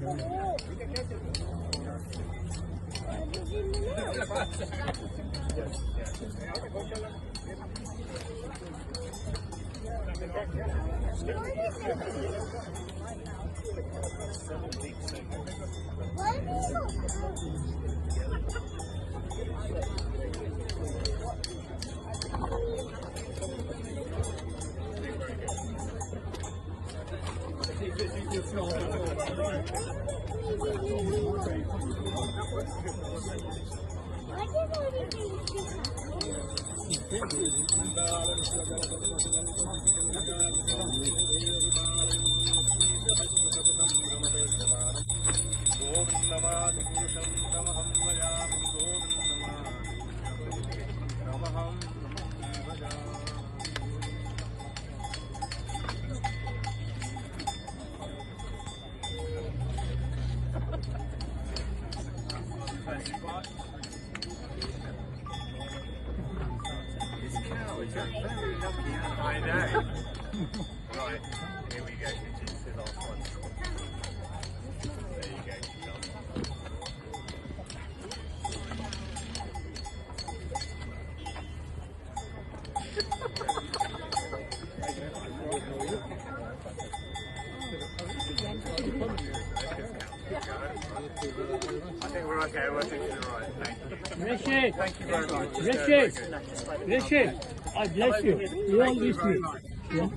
I know. Right, here we go. This is the last one. There you go. I think we're okay. We're to the right. Rishi, Thank you very much. Rishi, I bless you. You all this week.